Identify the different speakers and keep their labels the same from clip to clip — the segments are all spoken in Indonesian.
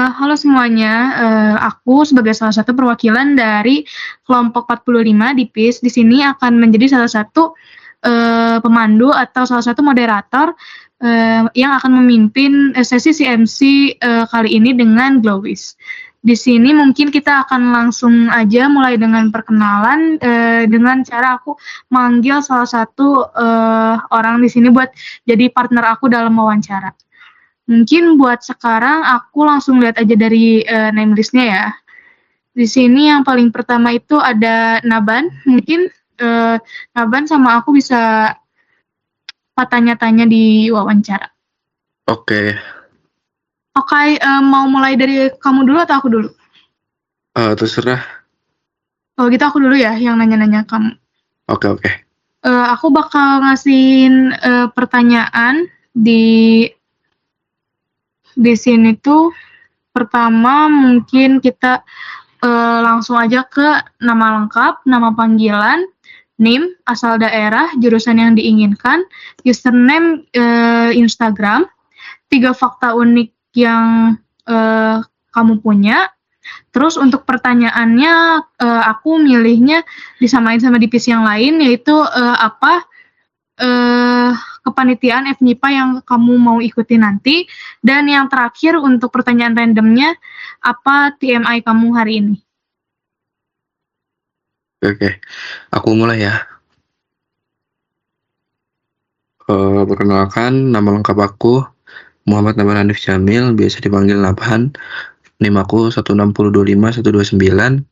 Speaker 1: Halo semuanya, aku sebagai salah satu perwakilan dari kelompok 45 di PIS, di sini akan menjadi salah satu, pemandu atau salah satu moderator, yang akan memimpin, sesi CMC, kali ini dengan Glowis. Di sini mungkin kita akan langsung aja mulai dengan perkenalan, dengan cara aku manggil salah satu, orang di sini buat jadi partner aku dalam wawancara. Mungkin buat sekarang aku langsung lihat aja dari, name list-nya ya. Di sini yang paling pertama itu ada Naban, mungkin, Naban sama aku bisa tanya-tanya di wawancara.
Speaker 2: Oke,
Speaker 1: Oke, mau mulai dari kamu dulu atau aku dulu?
Speaker 2: terserah.
Speaker 1: Kalau gitu aku dulu ya yang nanya-nanya kamu.
Speaker 2: Oke.
Speaker 1: Aku bakal ngasihin, pertanyaan di sini tuh pertama mungkin kita, langsung aja ke nama lengkap, nama panggilan, NIM, asal daerah, jurusan yang diinginkan, username, Instagram, 3 fakta unik yang, kamu punya. Terus untuk pertanyaannya, aku milihnya disamain sama divisi yang lain, yaitu, apa, kepanitiaan FMIPA yang kamu mau ikuti nanti, dan yang terakhir untuk pertanyaan randomnya, apa TMI kamu hari ini?
Speaker 2: Oke. Aku mulai ya. Perkenalkan, nama lengkap aku Muhammad Nabil Hanif Jamil, biasa dipanggil Nabhan. NIM aku 16025-129.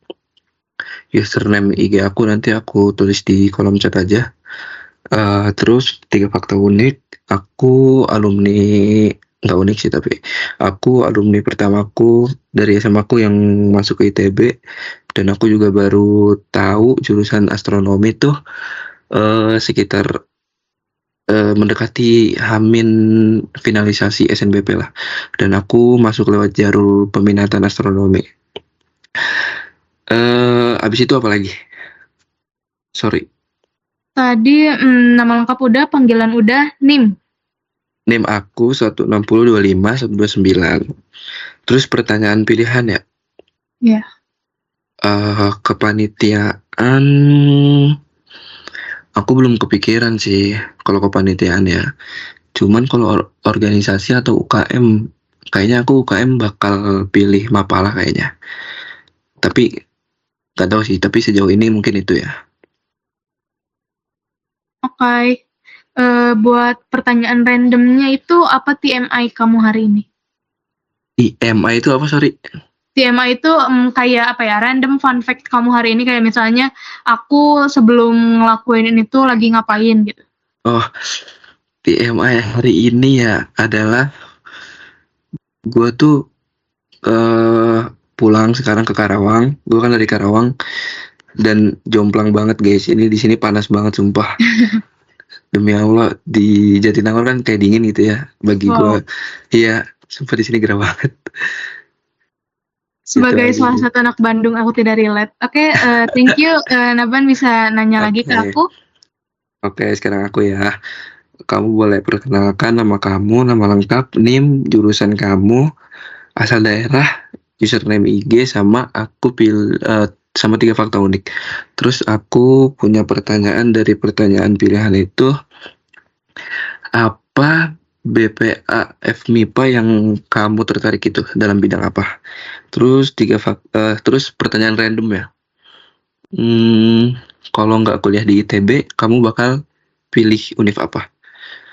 Speaker 2: Username IG aku nanti aku tulis di kolom chat aja. Terus 3 fakta unik, aku alumni, nggak unik sih tapi, aku alumni pertamaku dari SMA aku yang masuk ke ITB, dan aku juga baru tahu jurusan astronomi tuh sekitar mendekati Hamin finalisasi SNBP lah, dan aku masuk lewat jalur peminatan astronomi. Abis itu apa lagi? Sorry.
Speaker 1: Tadi, nama lengkap udah, panggilan udah, NIM?
Speaker 2: NIM aku 16025-129. Terus pertanyaan pilihan ya?
Speaker 1: Iya.
Speaker 2: Kepanitiaan, aku belum kepikiran sih kalau kepanitiaan ya. Cuman kalau organisasi atau UKM, kayaknya aku UKM bakal pilih Mapala kayaknya. Tapi nggak tahu sih, tapi sejauh ini mungkin itu ya.
Speaker 1: Oke, buat pertanyaan randomnya itu apa TMI kamu hari ini?
Speaker 2: IMA itu apa, sorry?
Speaker 1: TMI itu, kayak apa ya, random fun fact kamu hari ini, kayak misalnya, aku sebelum ngelakuin ini tuh lagi ngapain gitu.
Speaker 2: Oh, TMI hari ini ya adalah gue tuh pulang sekarang ke Karawang. Gue kan dari Karawang dan jomplang banget guys. Ini di sini panas banget sumpah. Demi Allah, di Jatinangor kan kayak dingin gitu ya. Bagi gue,
Speaker 1: Wow.
Speaker 2: iya, sumpah di sini gerah banget.
Speaker 1: Sebagai
Speaker 2: Gitu
Speaker 1: salah
Speaker 2: aja.
Speaker 1: satu anak Bandung, aku tidak relate. Oke, thank you, Naban bisa nanya lagi ke
Speaker 2: Oke,
Speaker 1: aku.
Speaker 2: sekarang aku ya. Kamu boleh perkenalkan nama kamu, nama lengkap, NIM, jurusan kamu, asal daerah, username IG, sama sama 3 fakta unik. Terus aku punya pertanyaan dari pertanyaan pilihan itu, apa BPA FMIPA yang kamu tertarik itu dalam bidang apa? Terus terus pertanyaan random ya. Kalau nggak kuliah di ITB, kamu bakal pilih univ apa?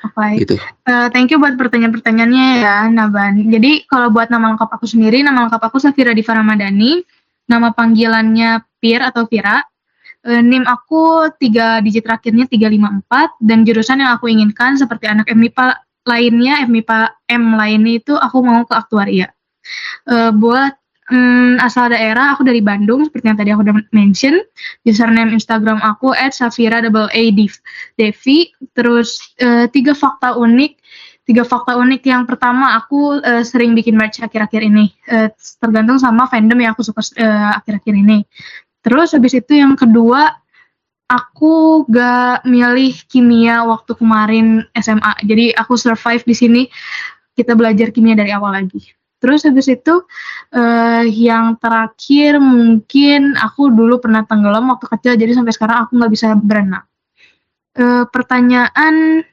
Speaker 1: Oke,
Speaker 2: Gitu.
Speaker 1: thank you buat pertanyaan-pertanyaannya ya, Naban. Jadi kalau buat nama lengkap aku sendiri, nama lengkap aku Safira Diva Ramadhani, nama panggilannya Pir atau Vira, NIM aku 3 digit terakhirnya 354, dan jurusan yang aku inginkan seperti anak FMIPA lainnya, FMIPA M lainnya itu aku mau ke aktuaria. Buat, asal daerah aku dari Bandung seperti yang tadi aku udah mention, username Instagram aku @safira_devi, terus, 3 fakta unik yang pertama aku, sering bikin merch akhir-akhir ini, tergantung sama fandom yang aku suka, akhir-akhir ini. Terus habis itu yang kedua, aku gak milih kimia waktu kemarin SMA, jadi aku survive di sini, kita belajar kimia dari awal lagi. Terus habis itu yang terakhir mungkin aku dulu pernah tenggelam waktu kecil, jadi sampai sekarang aku nggak bisa berenang. Pertanyaan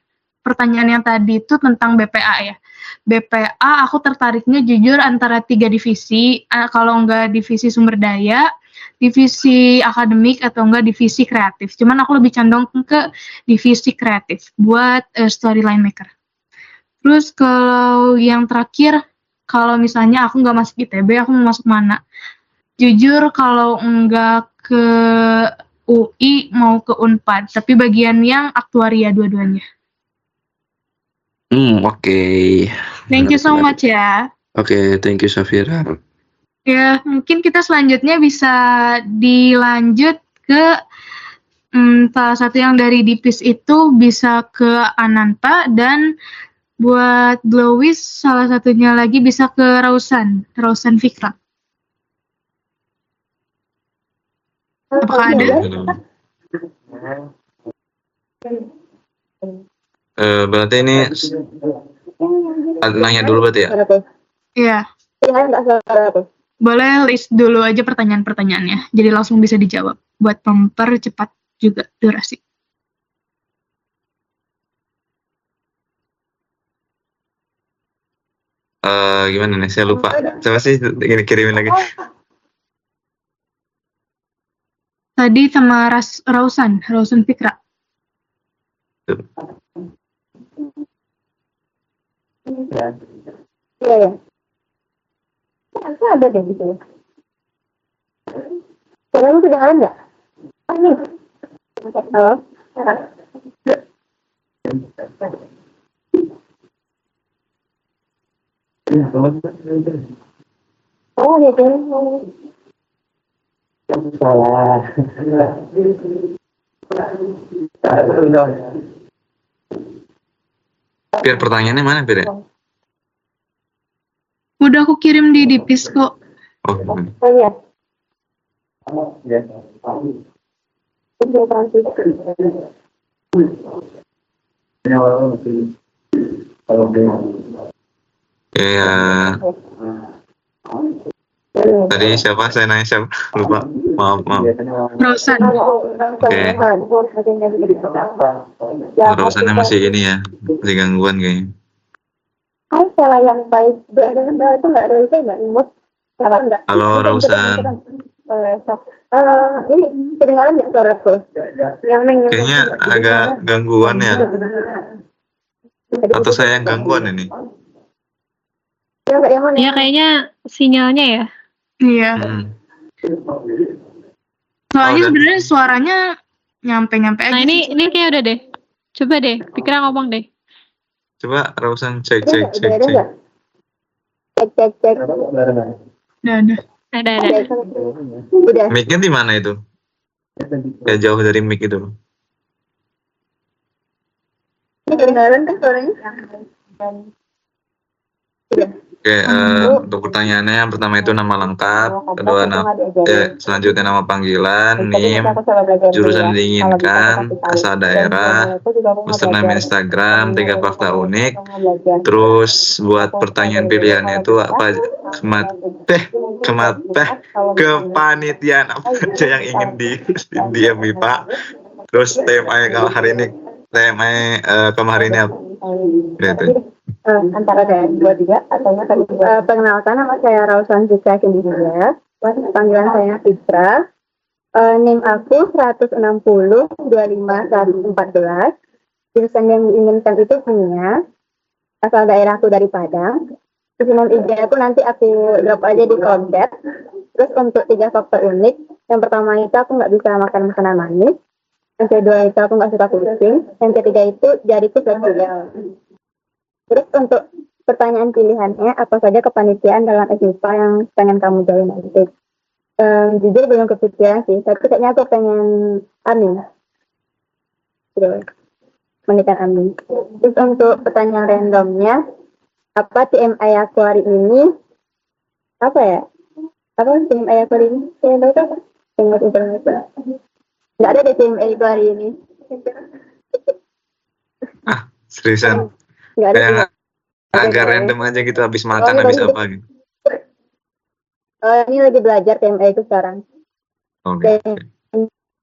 Speaker 1: yang tadi itu tentang BPA ya. BPA aku tertariknya jujur antara 3 divisi, kalau nggak divisi sumber daya, divisi akademik, atau enggak divisi kreatif. Cuman aku lebih condong ke divisi kreatif buat storyline maker. Terus kalau yang terakhir, kalau misalnya aku nggak masuk ITB, aku mau masuk mana? Jujur kalau nggak ke UI, mau ke Unpad, tapi bagian yang aktuaria dua-duanya.
Speaker 2: Oke.
Speaker 1: Thank you so much ya.
Speaker 2: Oke, thank you Safira.
Speaker 1: Ya, mungkin kita selanjutnya bisa dilanjut ke salah satu yang dari Dipis itu bisa ke Ananta, dan buat Glowis salah satunya lagi bisa ke Rausan Fikra. Apakah ada?
Speaker 2: Berarti ini nanya dulu berarti ya?
Speaker 1: Iya. Boleh list dulu aja pertanyaan-pertanyaannya, jadi langsung bisa dijawab buat mempercepat juga durasi.
Speaker 2: Gimana nih? Saya lupa. Coba sih kirimin lagi.
Speaker 1: Tadi sama Rausan Fikra.
Speaker 3: Iya. Aku ada deh di sini. Suara lu kedengaran nggak? Ini. Halo. Oh, gitu. Salah.
Speaker 2: Biar pertanyaannya mana, Pir?
Speaker 1: Udah aku kirim di Dipis kok.
Speaker 2: Oh,
Speaker 3: iya.
Speaker 2: ya. Tadi siapa? Saya nanya siapa? Lupa. Maaf.
Speaker 1: Rausan.
Speaker 2: Oke. Rausannya masih ini ya, masih gangguan kayaknya.
Speaker 3: Salah yang baik itu nggak Rausan, nggak imut. Salah nggak?
Speaker 2: Halo Rausan.
Speaker 3: Ini kedengaran nggak suaraku?
Speaker 2: Kayaknya agak gangguan ya. Atau saya yang gangguan ini?
Speaker 4: Ya kayaknya sinyalnya ya.
Speaker 1: Iya. Soalnya sebenarnya suaranya nyampe-nyampe aja.
Speaker 4: Nah ini kayak udah deh. Coba deh, Fikra ngomong deh.
Speaker 2: Coba Rausan cek.
Speaker 3: Cek.
Speaker 1: Udah.
Speaker 4: Ada.
Speaker 3: Udah.
Speaker 2: Mic-nya di mana itu? Ya jauh dari mic itu.
Speaker 3: Ini kedengaran kan suaranya?
Speaker 2: Oke, untuk pertanyaannya yang pertama itu nama lengkap, kedua selanjutnya nama panggilan, NIM, jurusan yang diinginkan, asal daerah, username Instagram, 3 fakta unik. Terus buat pertanyaan pilihannya itu apa? Kepanitiaan apa aja yang ingin di MIPA. Terus tema hari ini kemarin ini apa? Gitu.
Speaker 3: Antara saya 2-3 atau perkenalkan, nama saya Rausan Fikra Kindiria, panggilan saya Fikra. NIM aku 160 25 114. Jurusan yang diinginkan itu punya, asal daerah aku dari Padang. Username IG aku nanti aku drop aja di konten. Terus untuk 3 faktor unik, yang pertama itu aku nggak bisa makan makanan manis. Yang kedua itu aku nggak suka kucing. Yang ketiga itu jariku fleksibel. Terus untuk pertanyaan pilihannya, apa saja kepanitiaan dalam FIPA yang pengen kamu join nanti? Jujur belum kepikiran sih, tapi kayaknya aku pengen AMIN. Terus, pendidikan AMIN. Terus untuk pertanyaan randomnya, apa TMI aku hari ini? Apa ya? Apa TMI aku hari ini? Saya tahu apa? Tengok informasi. Nggak ada deh TMI aku hari ini.
Speaker 2: Seriusan?
Speaker 3: Nggak ada.
Speaker 2: Kayak agak random aja gitu, habis makan, habis apa gitu.
Speaker 3: Ini lagi belajar TMA itu sekarang.
Speaker 5: Oke.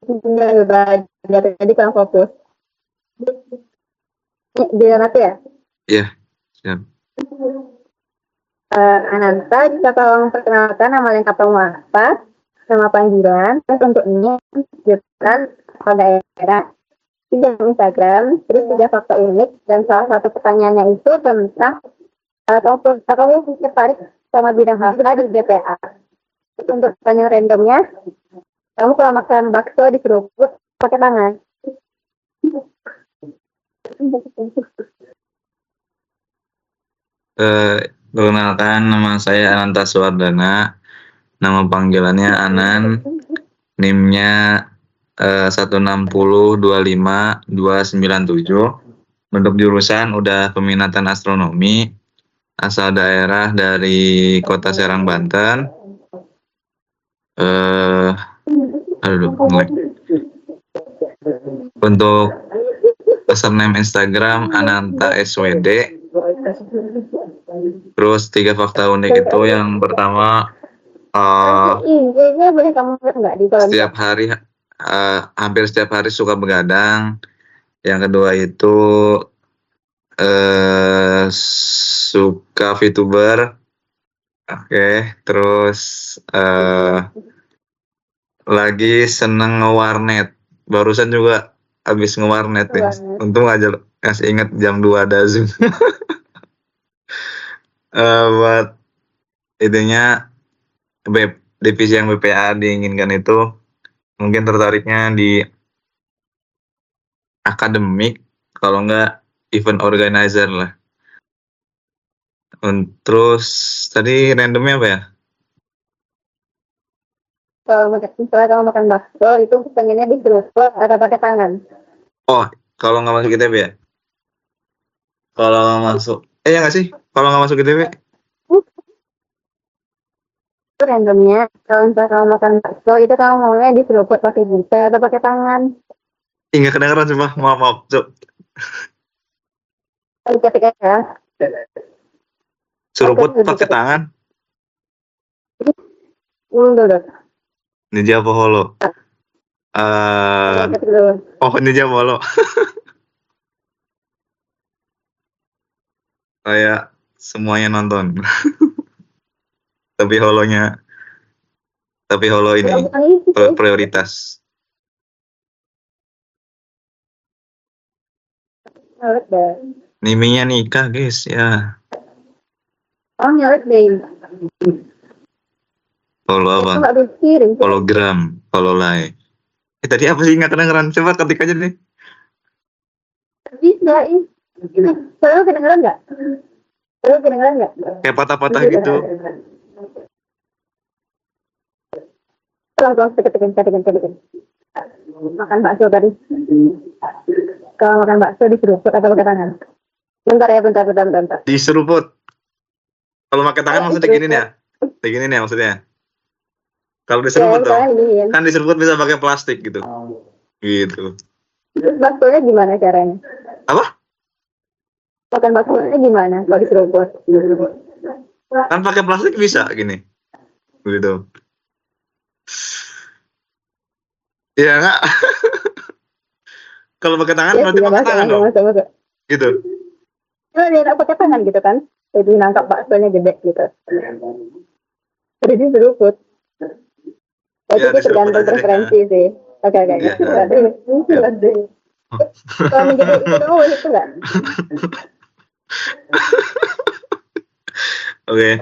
Speaker 3: Ini lagi belajar, jadi kurang fokus. Bilang aku ya?
Speaker 5: Iya, siap.
Speaker 3: Ananta, jika tolong perkenalkan nama lengkap kamu apa, nama panggilan, terus untuk ini, jurusan, asal daerah, 3 Instagram, terus 3 fakta unik, dan salah satu pertanyaannya itu tentang kamu tertarik sama bidang apa di BPA. Terus untuk pertanyaan randomnya, kamu kalau makan bakso diseruput pakai tangan.
Speaker 5: Perkenalkan, nama saya Ananta Suwardana. Nama panggilannya Anan. NIM-nya 16025-297. Untuk jurusan udah peminatan astronomi. Asal daerah dari Kota Serang, Banten. Untuk username Instagram Ananta SWD. Terus 3 fakta unik itu yang pertama
Speaker 3: Boleh kamu nggak di
Speaker 5: setiap hari hampir setiap hari suka begadang. Yang kedua itu suka VTuber. Oke, terus lagi seneng ngewarnet. Barusan juga habis ngewarnet nih. Untung aja masih inget jam 2 ada Zoom. Buat itunya divisi yang BPA diinginkan itu mungkin tertariknya di akademik, kalau enggak event organizer lah. Terus tadi randomnya apa ya?
Speaker 3: Kalau makan bakso itu pengennya diseruput atau pakai tangan.
Speaker 5: Oh, kalau nggak masuk ITB ya? Kalau nggak masuk, ya nggak sih? Kalau nggak masuk ITB?
Speaker 3: Itu randomnya, kalau kamu makan bakso itu kamu maunya diseruput pakai gita atau pakai tangan.
Speaker 5: Nggak kedengeran cuma maaf, Cuk.
Speaker 3: Ketika ya.
Speaker 5: Seruput pakai tangan.
Speaker 3: Udah.
Speaker 5: Ninja apa holo? Ninja apa holo? Kayak semuanya nonton. Tapi holo ini prioritas. Niminya nikah, guys, ya.
Speaker 3: Oh, nyalek deh.
Speaker 5: Holo apa? Hologram, hololai. Tadi apa sih, nggak kedengeran? Coba ketik aja deh.
Speaker 3: Bisa, Kalau kedengeran nggak?
Speaker 5: Kayak patah-patah gitu.
Speaker 3: Langsung ketik. Makan bakso tadi. Kalau makan bakso diseruput atau pakai tangan? Bentar.
Speaker 5: Diseruput. Kalau pakai tangan maksudnya gini nih ya? Begini nih maksudnya. Kalau diseruput tuh, kan diseruput bisa pakai plastik gitu. Gitu.
Speaker 3: Terus baksonya gimana caranya?
Speaker 5: Apa?
Speaker 3: Makan baksonya gimana kalau diseruput?
Speaker 5: Kan pakai plastik bisa gini. Begitu. Iya enggak? Kalau pakai tangan berarti pakai tangan dong. Gitu.
Speaker 3: Kalau dia pakai tangan gitu kan? Jadi nangkap baksonya gede gitu. Jadi diseruput. Itu tergantung preferensi sih. Oke. Kalau menjadi itu enggak?
Speaker 5: Oke.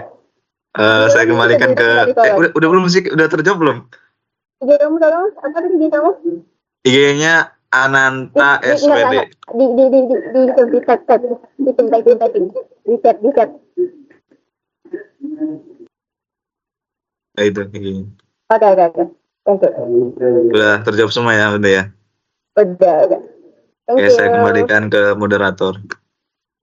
Speaker 5: Saya kembalikan ke udah belum sih? Udah terjawab belum?
Speaker 3: IG kamu tolong, apa tadi IG kamu?
Speaker 5: IG-nya Ananta SWD.
Speaker 3: Di chat.
Speaker 5: Nah, itu IG-nya.
Speaker 3: Oke.
Speaker 5: Udah terjawab semua ya, udah ya.
Speaker 3: Udah.
Speaker 5: Oke, saya kembalikan ke moderator.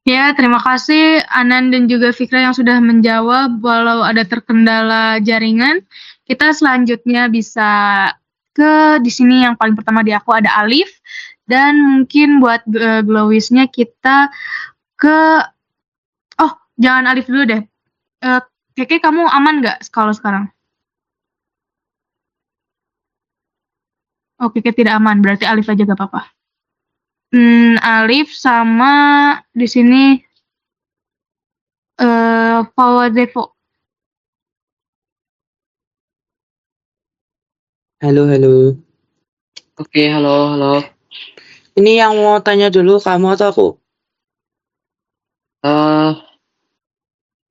Speaker 1: Ya, terima kasih Anan dan juga Fikra yang sudah menjawab walau ada terkendala jaringan. Kita selanjutnya bisa di sini yang paling pertama di aku ada Alif, dan mungkin buat Glowisnya kita jangan Alif dulu deh. Keke, kamu aman nggak kalau sekarang? Oke, tidak aman, berarti Alif aja gak apa-apa. Alif sama di sini Fawazevo.
Speaker 6: Halo, halo.
Speaker 7: Oke, halo.
Speaker 6: Ini yang mau tanya dulu kamu atau aku?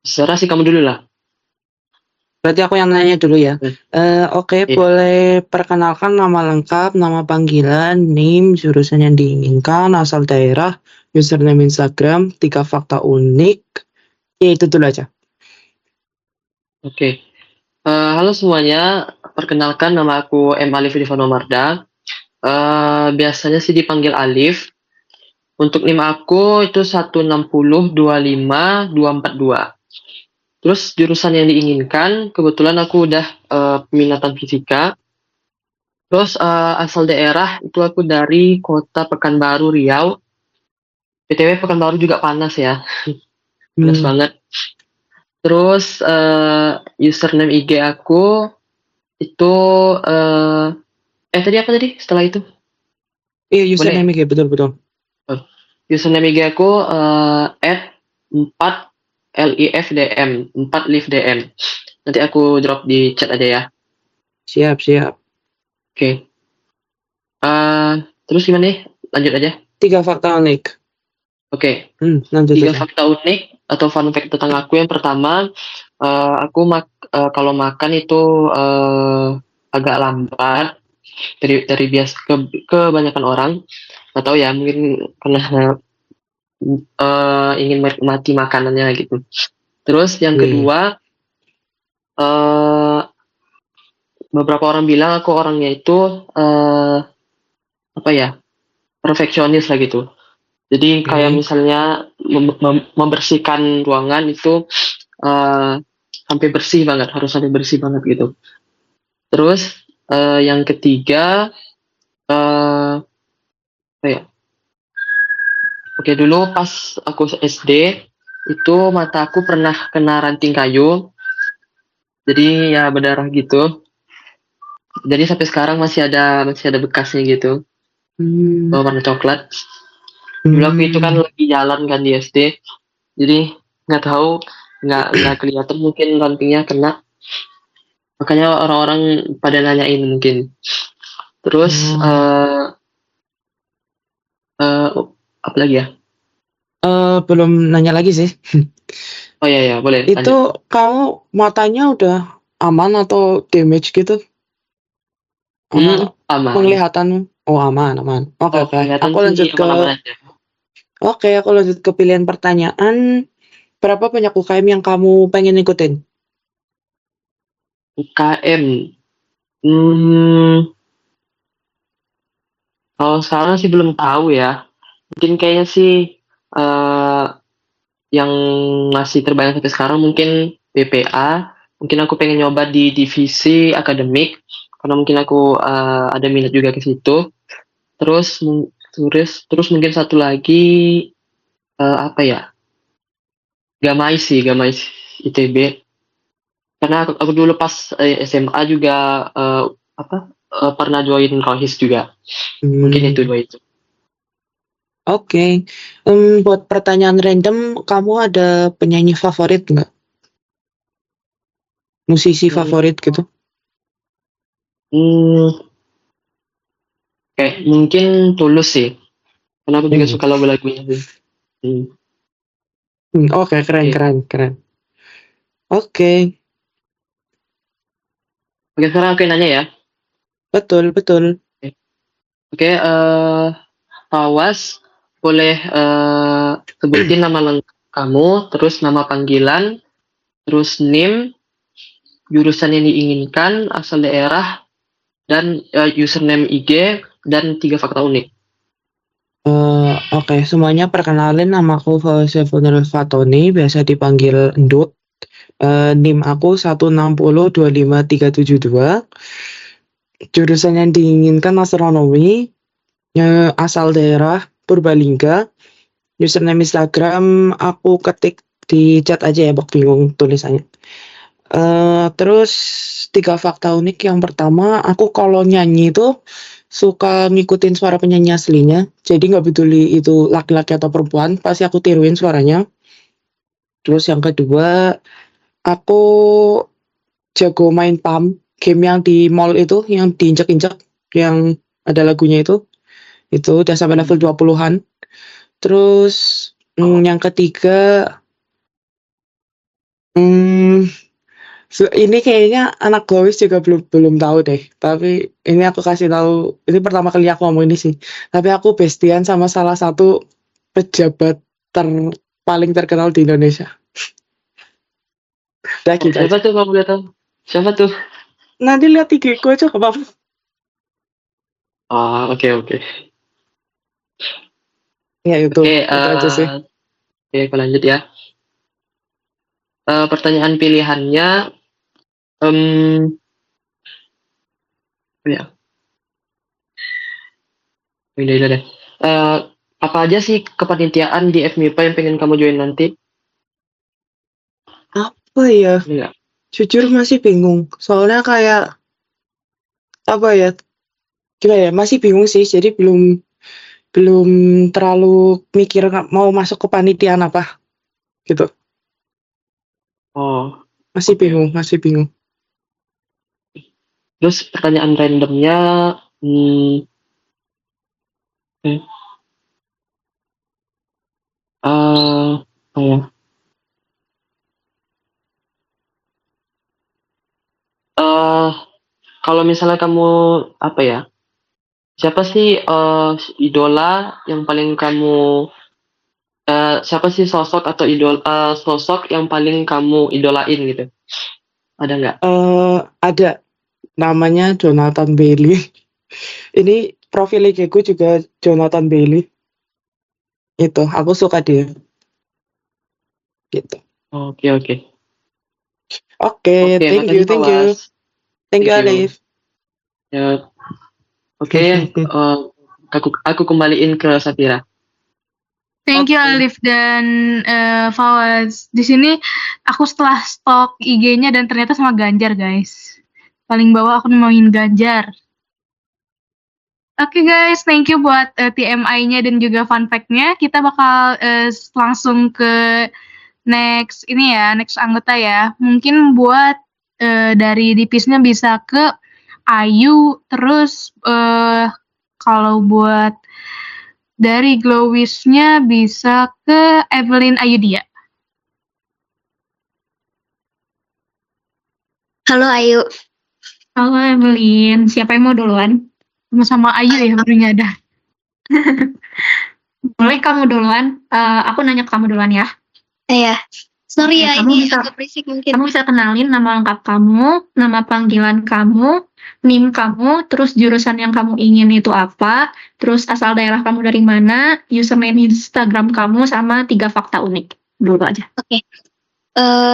Speaker 7: Serah sih kamu dulu lah.
Speaker 6: Berarti aku yang nanya dulu ya. Oke,
Speaker 7: Iya.
Speaker 6: boleh perkenalkan nama lengkap, nama panggilan, NIM, jurusan yang diinginkan, asal daerah, username Instagram, 3 fakta unik. Ya, itu dulu aja.
Speaker 7: Oke. Halo semuanya, perkenalkan nama aku M. Alif Rifano Marda. Biasanya sih dipanggil Alif. Untuk NIM aku itu 160252242. Terus jurusan yang diinginkan, kebetulan aku udah peminatan fisika. Terus asal daerah itu aku dari kota Pekanbaru, Riau. BTW Pekanbaru juga panas ya, panas banget. Terus username IG aku itu tadi apa tadi setelah itu?
Speaker 6: Iya, username IG, betul.
Speaker 7: Username IG aku @4 LIFDM 4 LIFDM. Nanti aku drop di chat aja ya.
Speaker 6: Siap.
Speaker 7: Oke. Terus gimana nih? Lanjut aja.
Speaker 6: 3 fakta unik.
Speaker 7: Oke.
Speaker 6: Lanjut
Speaker 7: 3
Speaker 6: aja.
Speaker 7: fakta unik atau fun fact tentang aku. Yang pertama, aku kalau makan itu agak lambat dari biasa kebanyakan orang. Nggak tahu ya, mungkin karena ingin menikmati makanannya gitu. Terus yang kedua, beberapa orang bilang aku orangnya itu perfeksionis lah gitu. Jadi kayak misalnya membersihkan ruangan itu sampai bersih banget, harus sampai bersih banget gitu. Terus yang ketiga, Oke, dulu pas aku SD itu mata aku pernah kena ranting kayu, jadi ya berdarah gitu. Jadi sampai sekarang masih ada bekasnya gitu, warna coklat. Dulu aku itu kan lagi jalan kan di SD, jadi nggak tahu, nggak kelihatan mungkin rantingnya kena, makanya orang-orang pada nanyain mungkin. Terus apa lagi ya?
Speaker 6: Belum nanya lagi sih.
Speaker 7: Oh iya, boleh.
Speaker 6: Itu lanjut. Kamu matanya udah aman atau damage gitu?
Speaker 7: Aman.
Speaker 6: Penglihatanmu? Oh, aman. Oke. Aku lanjut ke pilihan pertanyaan. Berapa banyak UKM yang kamu pengen ikutin?
Speaker 7: UKM. Kalau sekarang sih belum tahu ya. Mungkin kayaknya sih yang masih terbayang sampai sekarang mungkin BPA. Mungkin aku pengen nyoba di divisi akademik karena mungkin aku ada minat juga ke situ. Terus mungkin satu lagi Gamais ITB. Karena aku dulu pas SMA juga pernah join Rohis juga. Mungkin itu dua itu.
Speaker 6: Oke. Buat pertanyaan random, kamu ada penyanyi favorit nggak? Musisi favorit gitu?
Speaker 7: Mungkin Tulus sih. Karena aku juga suka lagu-lagunya sih.
Speaker 6: Oke, keren. Oke.
Speaker 7: Oke, sekarang aku nanya ya.
Speaker 6: Betul.
Speaker 7: Oke, Fawas, boleh sebutin nama lengkap kamu, terus nama panggilan, terus NIM, jurusan yang diinginkan, asal daerah, dan username IG, dan 3 fakta unik.
Speaker 6: Oke, semuanya perkenalin, namaku Fawazevo Fatoni, biasa dipanggil Ndut. NIM aku 1602532. Jurusan yang diinginkan astronomi, asal daerah Purbalingga. Username Instagram aku ketik di chat aja ya, bok bingung tulisannya. Terus 3 fakta unik. Yang pertama, aku kalau nyanyi itu suka ngikutin suara penyanyi aslinya. Jadi nggak peduli itu laki-laki atau perempuan, pasti aku tiruin suaranya. Terus yang kedua, aku jago main PUBG, game yang di mall itu, yang diinjak-injak, yang ada lagunya itu udah sampai level 20-an. Terus yang ketiga, ini kayaknya anak gawis juga belum tahu deh. Tapi ini aku kasih tahu, ini pertama kali aku ngomong ini sih. Tapi aku bestian sama salah satu pejabat paling terkenal di Indonesia. Udah gitu.
Speaker 7: Siapa tuh kamu lihat tahu? Siapa tuh?
Speaker 6: Nanti lihat IG ku aja, gak apa-apa.
Speaker 7: Oke.
Speaker 6: Ya itu aja sih.
Speaker 7: Oke, aku lanjut ya. Pertanyaan pilihannya, ya. Udah deh. Apa aja sih kepanitiaan di FMIPA yang pengen kamu join nanti?
Speaker 6: Apa ya?
Speaker 7: Iya.
Speaker 6: Jujur masih bingung. Soalnya kayak apa ya? Gila ya, masih bingung sih. Jadi belum terlalu mikir mau masuk ke panitiaan apa gitu.
Speaker 7: Oh,
Speaker 6: Masih bingung.
Speaker 7: terus pertanyaan randomnya, apa ya? Kalau misalnya kamu apa ya? Siapa sih idola yang paling kamu siapa sih sosok atau sosok yang paling kamu idolain gitu? Ada nggak?
Speaker 6: Ada, namanya Jonathan Bailey. Ini profil IG ku juga Jonathan Bailey. Itu, aku suka dia. Gitu.
Speaker 7: Oke.
Speaker 6: Oke, thank you.
Speaker 7: Fawaz.
Speaker 6: Thank you,
Speaker 7: Thank you.
Speaker 6: Alif.
Speaker 7: Ya, oke. Aku kembaliin ke Safira.
Speaker 1: Thank you Alif dan Fawaz. Di sini aku setelah stok IG-nya dan ternyata sama Ganjar guys. Paling bawah aku nemuin Ganjar. Oke guys, thank you buat TMI-nya dan juga fun fact-nya. Kita bakal langsung ke next anggota ya. Mungkin buat dari Dipisnya bisa ke Ayu, terus kalau buat dari Glowis-nya bisa ke Evelyn Ayudia.
Speaker 3: Halo Ayu.
Speaker 4: Halo Evelyn, siapa yang mau duluan?
Speaker 1: Sama-sama Ayu ya, baru nyadar.
Speaker 4: Boleh kamu duluan, aku nanya ke kamu duluan ya.
Speaker 3: Iya. Sorry ya,
Speaker 4: Kamu
Speaker 3: ini
Speaker 4: bisa-
Speaker 3: agak berisik mungkin.
Speaker 4: Kamu bisa kenalin nama lengkap kamu, nama panggilan kamu, NIM kamu, terus jurusan yang kamu ingin itu apa, terus asal daerah kamu dari mana, username Instagram kamu, sama 3 fakta unik. Dulu aja.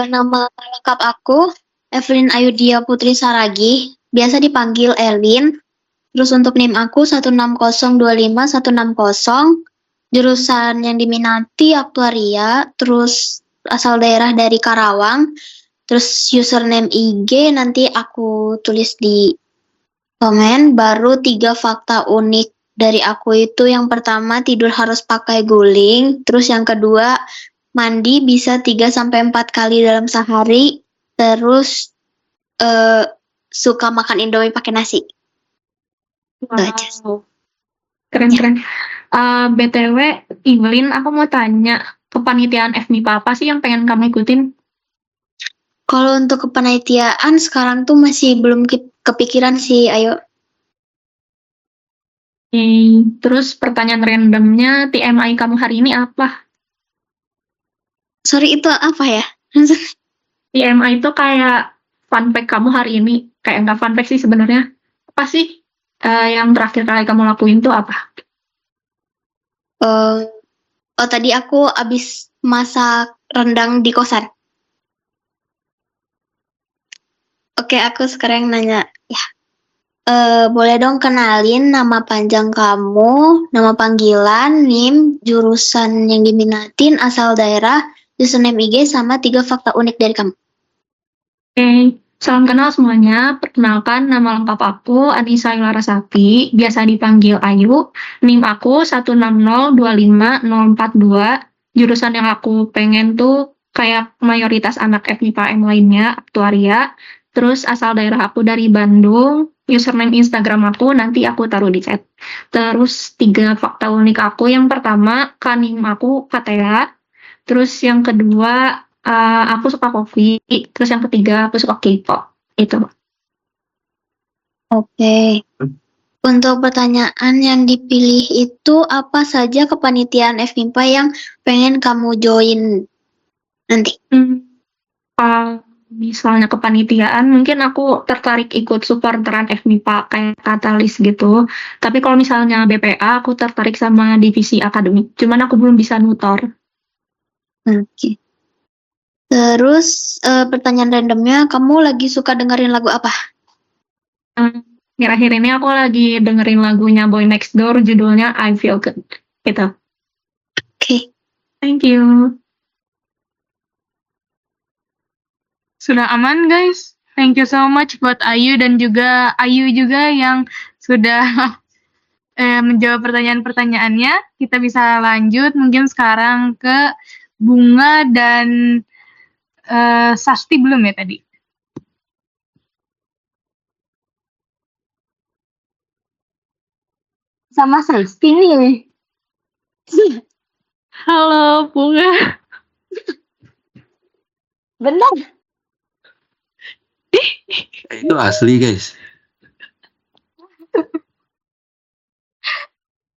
Speaker 3: Nama lengkap aku Evelyn Ayudia Putri Saragi, biasa dipanggil Elin. Terus untuk NIM aku 16025 160. Jurusan yang diminati aktuaria, terus asal daerah dari Karawang. Terus username IG nanti aku tulis di komen. Baru 3 fakta unik dari aku itu, yang pertama tidur harus pakai guling. Terus yang kedua mandi bisa 3-4 kali dalam sehari. Terus suka makan Indomie pakai nasi. aja.
Speaker 4: Keren. BTW, Evelyn, aku mau tanya, kepanitiaan FMIPA apa sih yang pengen kamu ikutin?
Speaker 3: Kalau untuk kepanitiaan sekarang tuh masih belum kepikiran sih, Ayo.
Speaker 4: Terus pertanyaan randomnya, TMI kamu hari ini apa?
Speaker 3: Sorry, itu apa ya?
Speaker 4: TMI itu kayak fun fact kamu hari ini. Kayak nggak fun fact sih sebenarnya. Apa sih yang terakhir kali kamu lakuin tuh apa?
Speaker 3: Tadi aku abis masak rendang di kosan. Oke, aku sekarang nanya ya. Boleh dong kenalin nama panjang kamu, nama panggilan, NIM, jurusan yang diminatin, asal daerah, username IG, sama 3 fakta unik dari kamu.
Speaker 4: Oke, Salam kenal semuanya, perkenalkan nama lengkap aku Anissa Larasati, biasa dipanggil Ayu. NIM aku 160250442. Jurusan yang aku pengen tuh kayak mayoritas anak FMIPA lainnya, aktuaria. Terus asal daerah aku dari Bandung, username Instagram aku nanti aku taruh di chat. Terus 3 fakta unik aku, yang pertama, NIM aku KTA. Terus yang kedua, aku suka kopi. Terus yang ketiga, aku suka K-pop. Itu.
Speaker 8: Oke. Untuk pertanyaan yang dipilih itu apa saja kepanitiaan FMIPA yang pengen kamu join nanti?
Speaker 4: Misalnya kepanitiaan, mungkin aku tertarik ikut supporteran FMIPA kayak Katalis gitu. Tapi kalau misalnya BPA, aku tertarik sama divisi akademik. Cuman aku belum bisa nutor.
Speaker 8: Oke. Terus pertanyaan randomnya, kamu lagi suka dengerin lagu apa?
Speaker 4: Akhir-akhir ini aku lagi dengerin lagunya Boy Next Door, judulnya I Feel Good. Gitu.
Speaker 8: Oke.
Speaker 4: Thank you.
Speaker 1: Sudah aman guys. Thank you so much buat Ayu juga yang sudah menjawab pertanyaan-pertanyaannya. Kita bisa lanjut mungkin sekarang ke Bunga dan Sasti belum ya tadi?
Speaker 8: Sama Sasti nih.
Speaker 4: Halo, Bunga.
Speaker 8: Benar.
Speaker 2: Itu asli guys.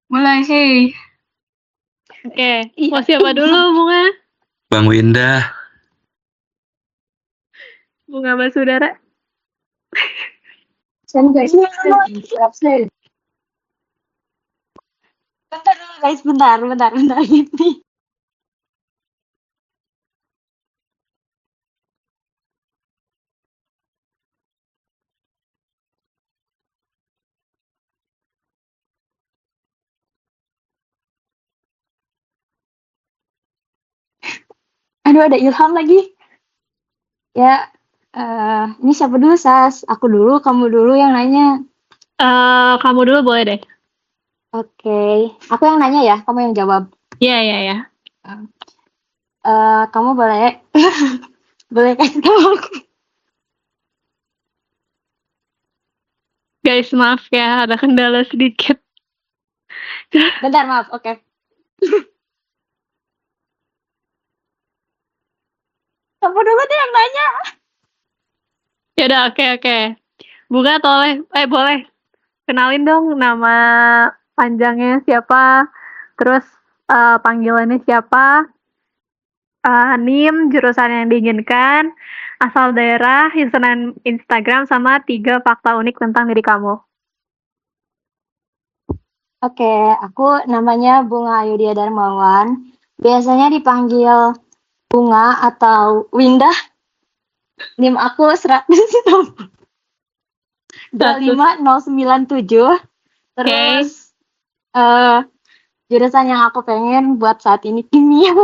Speaker 1: Mulai, hey.
Speaker 4: Oke, mau siapa dulu, Bunga?
Speaker 2: Bang Winda.
Speaker 4: Bunga Basudara.
Speaker 8: Bentar dulu guys, bentar ini. Aduh, ada Ilham lagi. Ya, ini siapa dulu, Sas? Aku dulu, kamu dulu yang nanya.
Speaker 4: Kamu dulu boleh deh.
Speaker 8: Oke. Aku yang nanya ya, kamu yang jawab.
Speaker 4: Iya.
Speaker 8: Kamu boleh boleh kasih tahu aku.
Speaker 4: Guys, maaf ya, ada kendala sedikit.
Speaker 8: Bentar, maaf. Oke. Kamu dulu deh yang nanya.
Speaker 4: Yaudah, oke. Bunga boleh. Kenalin dong nama panjangnya siapa, terus panggilannya siapa, NIM, jurusan yang diinginkan, asal daerah, username Instagram, sama 3 fakta unik tentang diri kamu.
Speaker 8: Oke, aku namanya Bunga Ayudhya Darmawan. Biasanya dipanggil Bunga atau Winda. NIM aku 25097. Terus jurusan yang aku pengen buat saat ini kimia.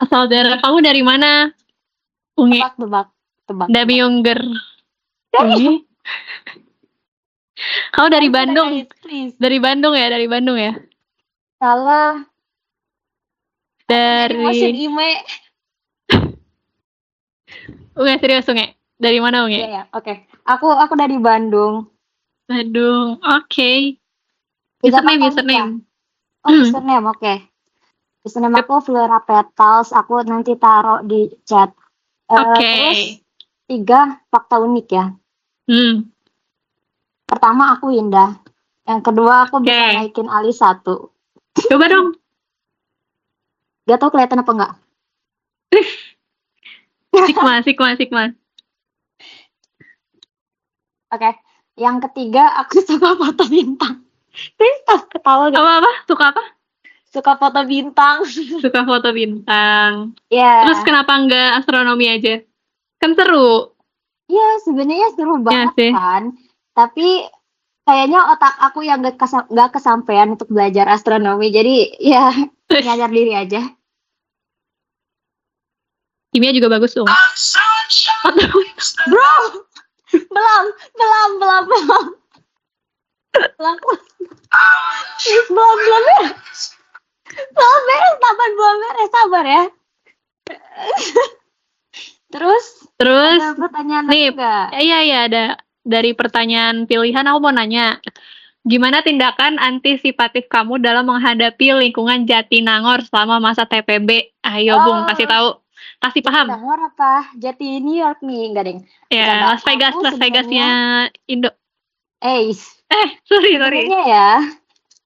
Speaker 4: Asal daerah kamu dari mana? Ungi.
Speaker 8: Tebak.
Speaker 4: Dari Unger. Ungi. Kamu dari Bandung. Dari Bandung ya?
Speaker 8: Salah.
Speaker 4: Dari
Speaker 8: Ime.
Speaker 4: Unge, serius Unge. Dari mana Unge?
Speaker 8: Iya, oke. Aku dari Bandung.
Speaker 4: Oke.
Speaker 8: Bisa
Speaker 4: Username.
Speaker 8: Oh, username, oke. Username aku Flora Petals. Aku nanti taruh di chat. Terus 3 fakta unik ya. Pertama aku Winda. Yang kedua aku bisa naikin alis 1.
Speaker 4: Coba dong.
Speaker 8: Gak tau kelihatan apa enggak.
Speaker 4: Sigma.
Speaker 8: Oke. Yang ketiga aku suka foto bintang. Kristas ketawa gak?
Speaker 4: Apa? Suka apa?
Speaker 8: Suka foto bintang.
Speaker 4: Suka foto bintang.
Speaker 8: Ya.
Speaker 4: Terus kenapa enggak astronomi aja? Kan seru.
Speaker 8: Iya, sebenarnya seru banget
Speaker 4: sih.
Speaker 8: kan. Tapi kayaknya otak aku yang gak kesampean untuk belajar astronomi. Jadi ya nyadar diri aja.
Speaker 4: Kimia juga bagus dong.
Speaker 8: Bro, belum. Please, belum beres. Sabar ya. Terus ada pertanyaan
Speaker 9: nih,
Speaker 8: enggak?
Speaker 9: iya ada. Dari pertanyaan pilihan aku mau nanya. Gimana tindakan antisipatif kamu dalam menghadapi lingkungan Jatinangor selama masa TPB? Ayo Bung, kasih tahu. Kasih paham.
Speaker 8: Jatinangor apa? Jati New York nih, enggak deng.
Speaker 9: Ya, Las Vegasnya Indo. Sorry.
Speaker 8: Sebenarnya ya,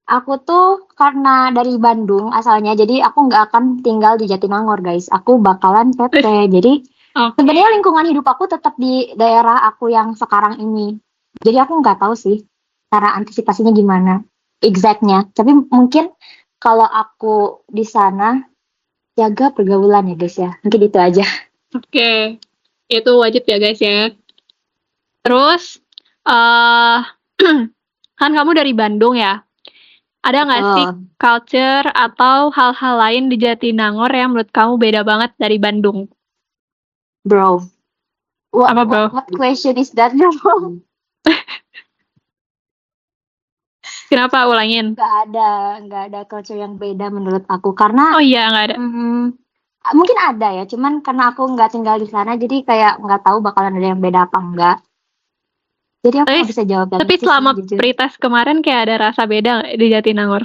Speaker 8: aku tuh karena dari Bandung asalnya, jadi aku nggak akan tinggal di Jatinangor, guys. Aku bakalan PP. Jadi sebenarnya lingkungan hidup aku tetap di daerah aku yang sekarang ini. Jadi aku nggak tahu sih cara antisipasinya gimana exactnya. Tapi mungkin kalau aku di sana jaga pergaulan ya, guys ya. Mungkin itu aja.
Speaker 9: Oke. Itu wajib ya, guys ya. Terus kan kamu dari Bandung ya. Ada nggak sih culture atau hal-hal lain di Jatinangor yang menurut kamu beda banget dari Bandung?
Speaker 8: Bro.
Speaker 9: Apa bro?
Speaker 8: What question is that, bro?
Speaker 9: Kenapa ulangin?
Speaker 8: Nggak ada culture yang beda menurut aku karena
Speaker 9: nggak ada.
Speaker 8: Mungkin ada ya, cuman karena aku nggak tinggal di sana, jadi kayak nggak tahu bakalan ada yang beda apa enggak. Jadi aku nggak bisa jawab.
Speaker 9: Tapi selama pretest kemarin kayak ada rasa beda nggak di Jatinangor?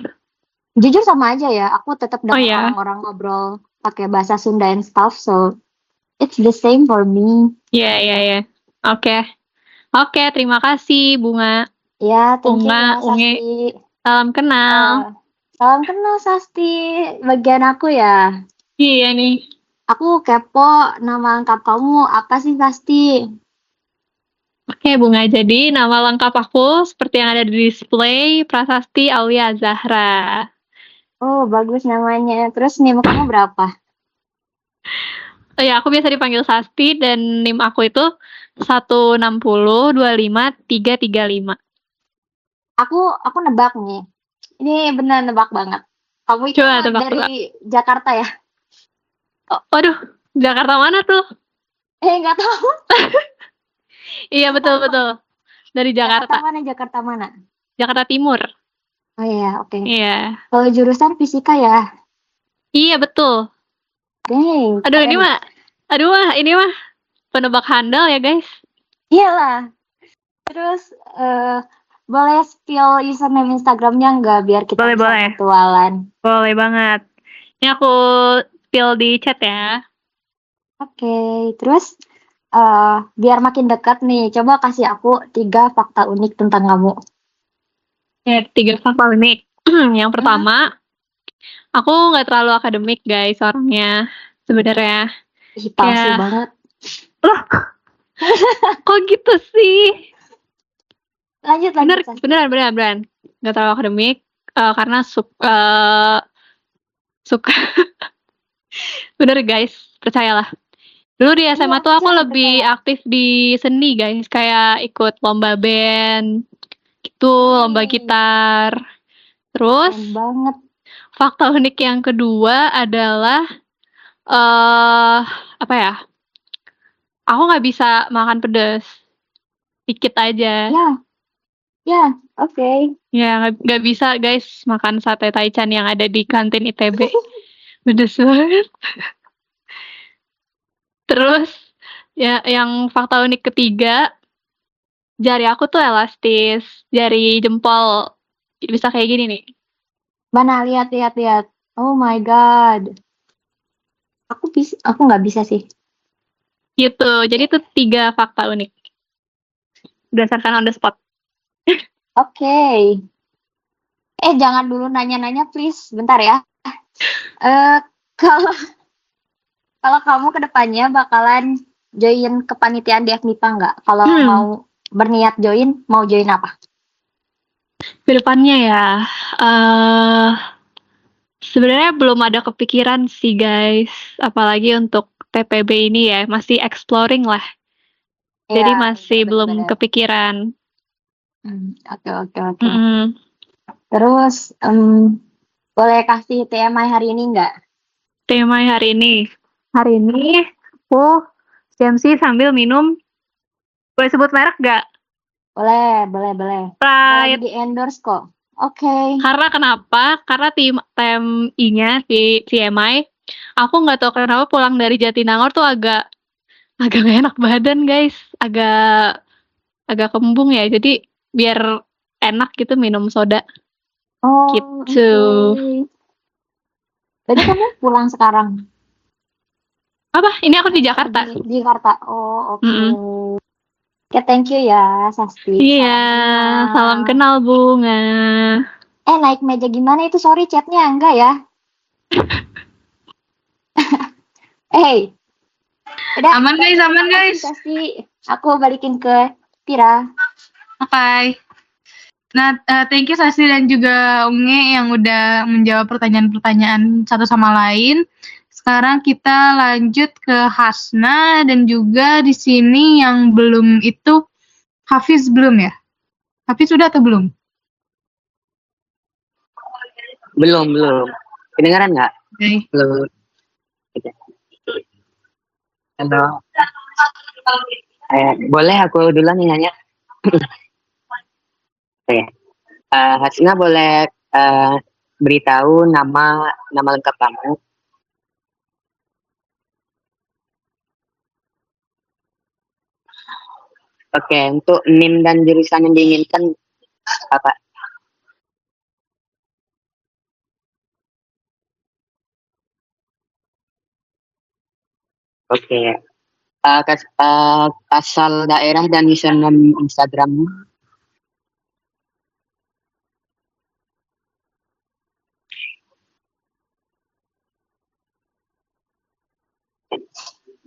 Speaker 8: Jujur sama aja ya, aku tetap dengar orang-orang ngobrol pakai bahasa Sunda and stuff, so it's the same for me.
Speaker 9: Iya. Oke, terima kasih Bunga.
Speaker 8: Ya, thank you ya,
Speaker 9: Unge. Salam kenal.
Speaker 8: Salam kenal Sasti. Bagian aku ya.
Speaker 9: Iya nih.
Speaker 8: Aku kepo, nama lengkap kamu apa sih Sasti?
Speaker 9: Oke Bunga, jadi nama lengkap aku seperti yang ada di display, Prasasti Aulia Zahra.
Speaker 8: Oh, bagus namanya. Terus NIM kamu berapa?
Speaker 9: Ya, aku biasa dipanggil Sasti dan NIM aku itu 160253535.
Speaker 8: Aku nebak nih. Ini benar nebak banget. Kamu itu dari Jakarta ya?
Speaker 9: Waduh, Jakarta mana tuh?
Speaker 8: Nggak tahu.
Speaker 9: Iya, betul. Dari Jakarta.
Speaker 8: Jakarta mana?
Speaker 9: Jakarta Timur.
Speaker 8: Oh iya, oke.
Speaker 9: Iya.
Speaker 8: Kalau jurusan fisika ya?
Speaker 9: Iya, betul.
Speaker 8: Dang.
Speaker 9: Aduh, ini mah penebak handal ya, guys.
Speaker 8: Iyalah. Terus boleh spill username Instagramnya nggak biar kita bisa virtualan?
Speaker 9: Boleh banget. Ini aku spill di chat ya.
Speaker 8: Oke. Terus biar makin dekat nih, coba kasih aku 3 fakta unik tentang kamu.
Speaker 9: Ya, 3 fakta unik. Yang pertama, aku nggak terlalu akademik guys orangnya sebenarnya.
Speaker 8: Palsu banget.
Speaker 9: Loh, kok gitu sih?
Speaker 8: Lanjut.
Speaker 9: Beneran. Nggak terlalu akademik karena suka. Bener guys, percayalah. Dulu di SMA tuh aku lebih aktif di seni guys, kayak ikut lomba band, gitu, lomba gitar. Terus fakta unik yang kedua adalah apa ya? Aku nggak bisa makan pedas, dikit aja.
Speaker 8: Ya, oke.
Speaker 9: Ya, nggak bisa guys makan sate taichan yang ada di kantin ITB. Pedas banget. Terus ya, yang fakta unik ketiga, jari aku tuh elastis, jari jempol bisa kayak gini nih.
Speaker 8: Mana lihat. Oh my god. Aku nggak bisa sih.
Speaker 9: Gitu. Jadi itu 3 fakta unik. Berdasarkan on the spot.
Speaker 8: Oke. Jangan dulu nanya-nanya please. Bentar ya. Kalau kamu kedepannya bakalan join kepanitiaan di FMIPA nggak? Kalau mau berniat join, mau join apa?
Speaker 9: Kedepannya ya, sebenarnya belum ada kepikiran sih guys. Apalagi untuk TPB ini ya, masih exploring lah. Jadi masih belum kepikiran.
Speaker 8: Oke. Terus, boleh kasih TMI hari ini nggak?
Speaker 9: TMI hari ini? Hari ini aku CMC sambil minum. Boleh sebut merek gak?
Speaker 8: Boleh. Nggak lagi
Speaker 9: Sprite.
Speaker 8: di endorse kok. Oke.
Speaker 9: Karena kenapa? Karena tim I-nya si CMI, aku nggak tahu kenapa pulang dari Jatinangor tuh agak gak enak badan guys, agak kembung ya. Jadi biar enak gitu minum soda
Speaker 8: Oh,
Speaker 9: gitu.
Speaker 8: oke. Berarti kamu pulang sekarang
Speaker 9: Apa? Ini aku di Jakarta.
Speaker 8: di Jakarta. Oh, oke.
Speaker 9: Mm-mm.
Speaker 8: Oke, thank you ya, Sasti.
Speaker 9: Iya, salam kenal Bunga.
Speaker 8: Naik meja gimana itu? Sorry, chatnya enggak ya? Hey, udah.
Speaker 1: Aman guys.
Speaker 8: Sasti, aku balikin ke Tira.
Speaker 1: Oke. Nah, thank you Sasti dan juga Unge yang udah menjawab pertanyaan-pertanyaan satu sama lain. Sekarang kita lanjut ke Hasna dan juga di sini yang belum itu Hafiz belum ya? Hafiz sudah atau belum?
Speaker 10: Belum. Kedengaran nggak?
Speaker 1: Oke.
Speaker 10: Belum. Oke. Halo. Boleh aku duluan yang nanya? Oke. Hasna boleh beritahu nama lengkap kamu? Oke, untuk NIM dan jurusan yang diinginkan apa? Oke. Asal daerah dan username Instagrammu?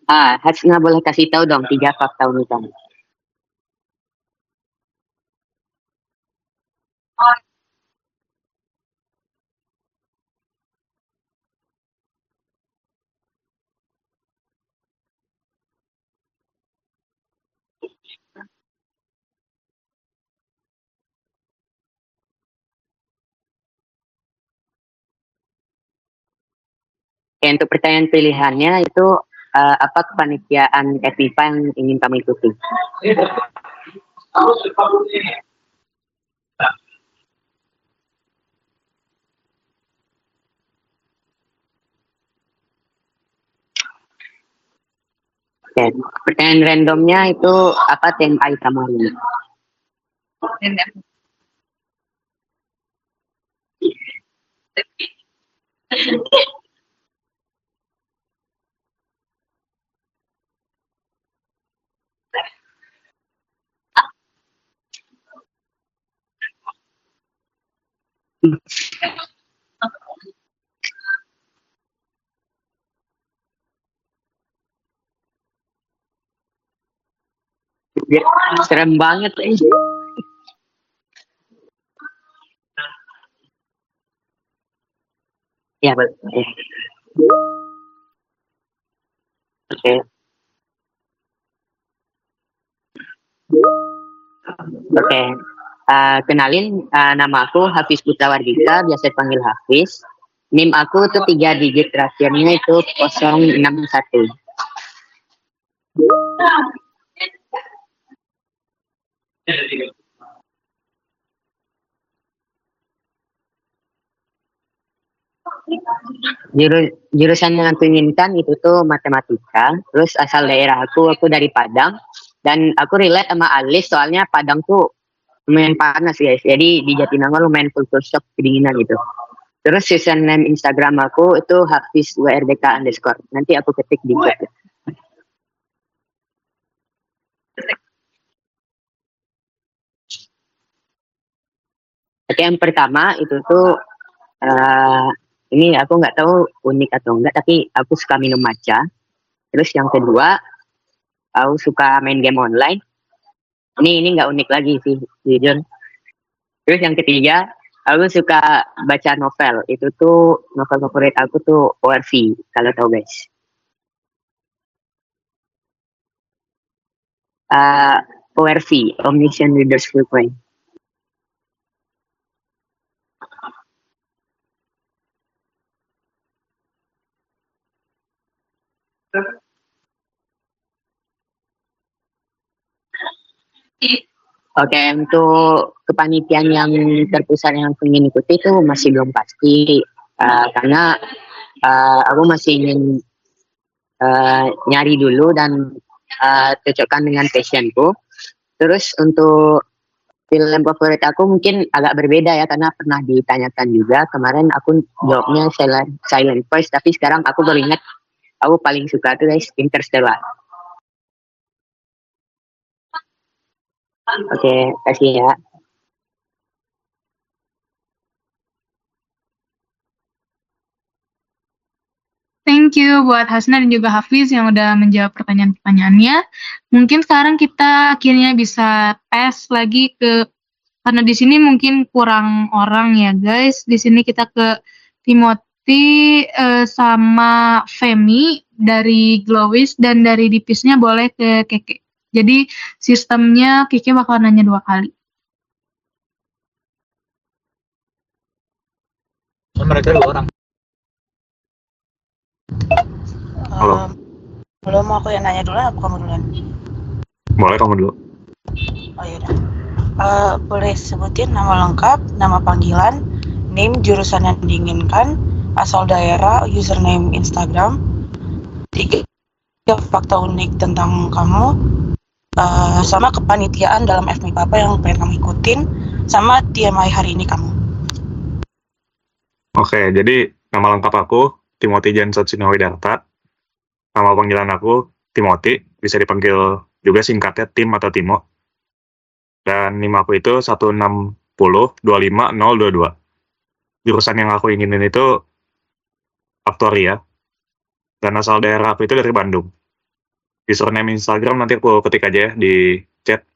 Speaker 10: Hasna boleh kasih tahu dong 3 fakta utama. Untuk pertanyaan pilihannya itu apa kepanitiaan FIFA yang ingin kamu ikuti? Oke, pertanyaan randomnya itu apa TMI kamu hari ini? Serem banget. Ya, betul. Oke. Oke. Kenalin, nama aku Hafiz Putra Wardika, biasa dipanggil Hafiz. NIM aku tuh 3 digit terakhirnya itu 061. Jurusan yang aku inginkan itu tuh matematika. Terus asal daerah aku dari Padang. Dan aku relate sama Alis soalnya Padang tuh lumayan panas guys. Jadi di Jatinangor lumayan culture shock kedinginan gitu. Terus username Instagram aku itu Hafiz WRDK _. Nanti aku ketik di chat. Oke, yang pertama itu tuh ini aku nggak tahu unik atau enggak, tapi aku suka minum matcha. Terus yang kedua, aku suka main game online. Ini nggak unik lagi sih, jujur. Terus yang ketiga, aku suka baca novel. Itu tuh novel favorit aku tuh ORV, kalau tahu guys. ORV, Omniscient Readers Frequent. Oke, untuk kepanitiaan yang terpusat yang aku ingin ikuti itu masih belum pasti. Karena aku masih ingin nyari dulu dan cocokkan dengan passionku. Terus untuk film favorit aku mungkin agak berbeda ya, karena pernah ditanyakan juga. Kemarin aku jawabnya Silent Voice, tapi sekarang aku baru ingat aku paling suka tuh guys Interstellar. Oke, kasih ya.
Speaker 1: Thank you buat Hasna dan juga Hafiz yang udah menjawab pertanyaan-pertanyaannya. Mungkin sekarang kita akhirnya bisa tes lagi karena di sini mungkin kurang orang ya guys. Di sini kita ke Timothy sama Femi dari Glowis, dan dari Dipisnya boleh ke Keke. Jadi sistemnya Keke bakal nanya 2 kali.
Speaker 5: Mereka 2 orang. Halo.
Speaker 11: Belum, aku yang nanya dulu apa kamu duluan?
Speaker 5: Boleh kamu dulu.
Speaker 11: Oh yaudah. Boleh sebutin nama lengkap, nama panggilan, name, jurusan yang diinginkan, asal daerah, username Instagram, 3 fakta unik tentang kamu, sama kepanitiaan dalam FMIP apa yang pengen kamu ikutin, sama TMI hari ini kamu.
Speaker 5: Oke, jadi nama lengkap aku Timothy Jansot Sinawidarta. Nama panggilan aku Timothy, bisa dipanggil juga singkatnya Tim atau Timo. Dan NIM aku itu 160250022. Jurusan yang aku inginin itu aktuaria. Dan asal daerah aku itu dari Bandung. Username Instagram nanti aku ketik aja ya di chat.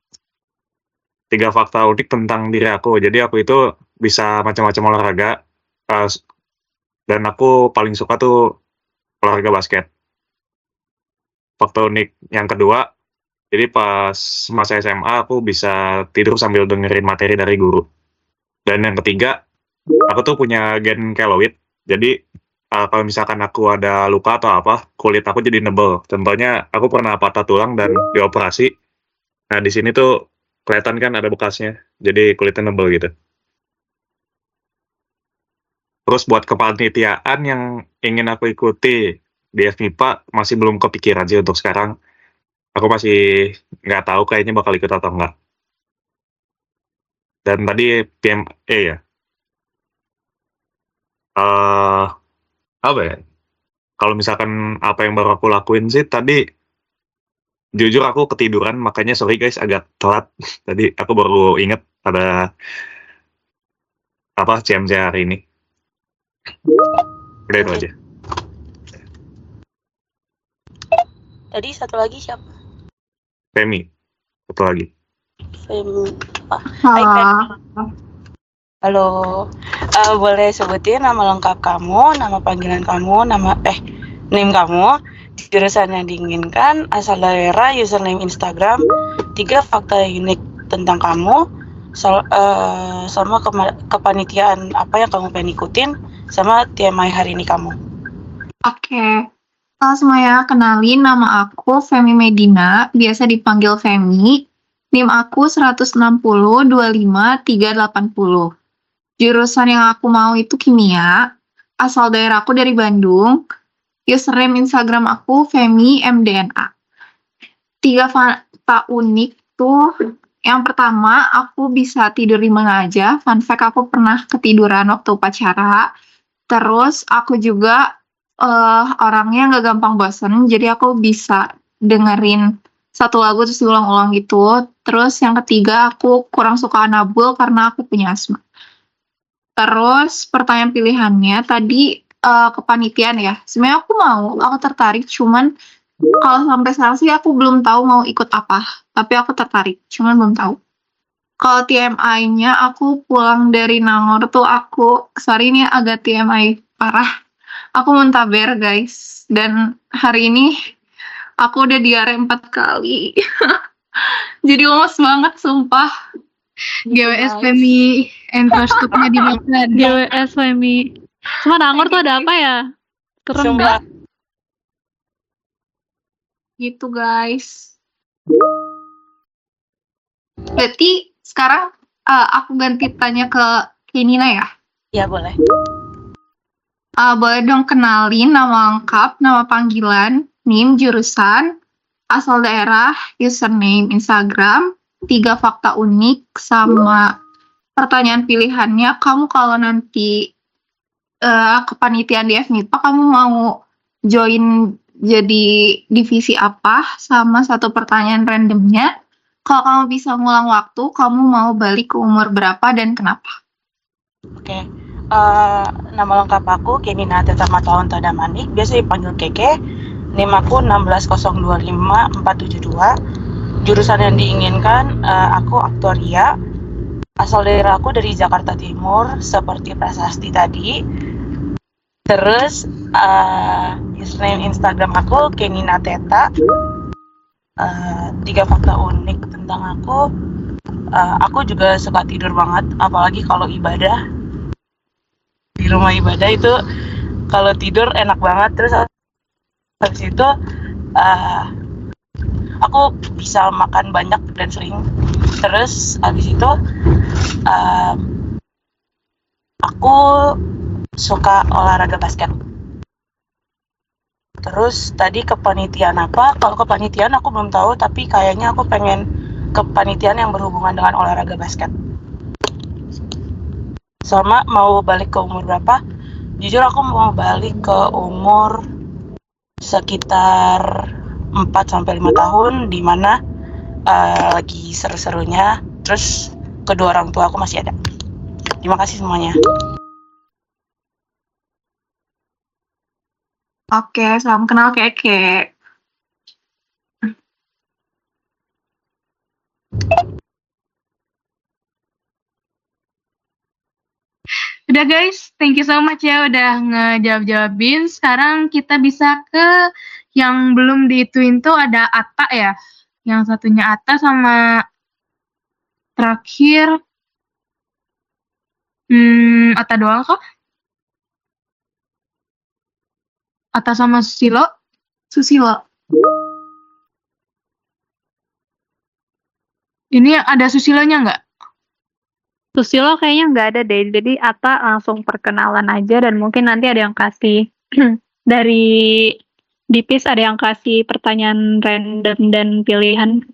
Speaker 5: 3 fakta unik tentang diri aku. Jadi aku itu bisa macam-macam olahraga. Dan aku paling suka tuh olahraga basket. Fakta unik yang kedua, jadi pas masa SMA aku bisa tidur sambil dengerin materi dari guru. Dan yang ketiga, aku tuh punya gen keloid. Jadi kalau misalkan aku ada luka atau apa, kulit aku jadi nebel. Contohnya aku pernah patah tulang dan dioperasi. Nah di sini tuh kelihatan kan ada bekasnya, jadi kulitnya nebel gitu. Terus buat kepanitiaan yang ingin aku ikuti di FMIPA masih belum kepikiran sih untuk sekarang. Aku masih nggak tahu kayaknya bakal ikut atau enggak. Dan tadi PME ya. Apa ya? Kalau misalkan apa yang baru aku lakuin sih tadi, jujur aku ketiduran, makanya sorry guys agak telat. Tadi aku baru inget ada apa CMC hari ini. Udah itu aja.
Speaker 11: Tadi satu lagi siapa?
Speaker 5: Femi, satu lagi.
Speaker 11: Femi. Hai Femi. Halo. Boleh sebutin nama lengkap kamu, nama panggilan kamu, name kamu, jurusan yang diinginkan, asal daerah, username Instagram, 3 fakta unik tentang kamu, sama kepanitiaan apa yang kamu pengen ikutin, sama TMI hari ini kamu.
Speaker 4: Oke. Halo semuanya, kenalin nama aku Femi Medina, biasa dipanggil Femi. NIM aku 160253080. Jurusan yang aku mau itu kimia. Asal daerah aku dari Bandung. Username Instagram aku Femi MDNA. 3 fakta unik tuh. Yang pertama, aku bisa tidur di mana aja. Fun fact, aku pernah ketiduran waktu upacara. Terus aku juga orangnya nggak gampang bosen, jadi aku bisa dengerin satu lagu terus diulang-ulang gitu. Terus yang ketiga, aku kurang suka nabul karena aku punya asma. Terus pertanyaan pilihannya tadi kepanitiaan ya. Sebenarnya aku tertarik, cuman kalau sampai sekarang sih aku belum tahu mau ikut apa. Tapi aku tertarik, cuman belum tahu. Kalau TMI-nya aku pulang dari Nangor tuh sorry ini agak TMI parah. Aku muntaber guys, dan hari ini aku udah diare 4 kali. Jadi lemes banget sumpah.
Speaker 1: GWS Femi, entrostopnya dimakan.
Speaker 9: GWS Femi. Cuma Nangor tuh ada apa ya? Keren banget.
Speaker 4: Gitu guys. Berarti sekarang aku ganti tanya ke Nina ya.
Speaker 11: Ya boleh.
Speaker 4: Boleh dong kenalin nama lengkap, nama panggilan, NIM, jurusan, asal daerah, username, Instagram, 3 fakta unik, sama pertanyaan pilihannya. Kamu kalau nanti kepanitiaan di FMIPA, kamu mau join jadi divisi apa, sama 1 pertanyaan randomnya. Kalau kamu bisa ngulang waktu, kamu mau balik ke umur berapa dan kenapa?
Speaker 11: Oke. Nama lengkap aku Kenny Nateta Mataonta Damanik, biasa dipanggil Keke. NIM aku 1605472. Jurusan yang diinginkan aku aktuaria. Asal daerah aku dari Jakarta Timur, seperti prasasti tadi. Terus username Instagram aku Kenny Nateta. 3 fakta unik tentang aku juga suka tidur banget, apalagi kalau ibadah. Di rumah ibadah itu kalau tidur enak banget. Terus habis itu aku bisa makan banyak dan sering. Terus habis itu aku suka olahraga basket. Terus tadi kepanitiaan apa? Kalau kepanitiaan aku belum tahu, tapi kayaknya aku pengen kepanitiaan yang berhubungan dengan olahraga basket. Sama mau balik ke umur berapa? Jujur aku mau balik ke umur sekitar 4-5 tahun, di mana lagi seru-serunya. Terus kedua orang tua aku masih ada. Terima kasih semuanya.
Speaker 4: Oke, salam kenal Keke.
Speaker 1: Udah guys, thank you so much ya udah ngejawab-jawabin. Sekarang kita bisa ke yang belum diituin tuh ada Atta ya. Yang satunya Atta sama terakhir Atta doang kah? Atta sama Susilo? Ini ada Susilonya nggak?
Speaker 9: Susilo kayaknya nggak ada deh, jadi Atta langsung perkenalan aja dan mungkin nanti ada yang kasih dari Dipis ada yang kasih pertanyaan random dan pilihan.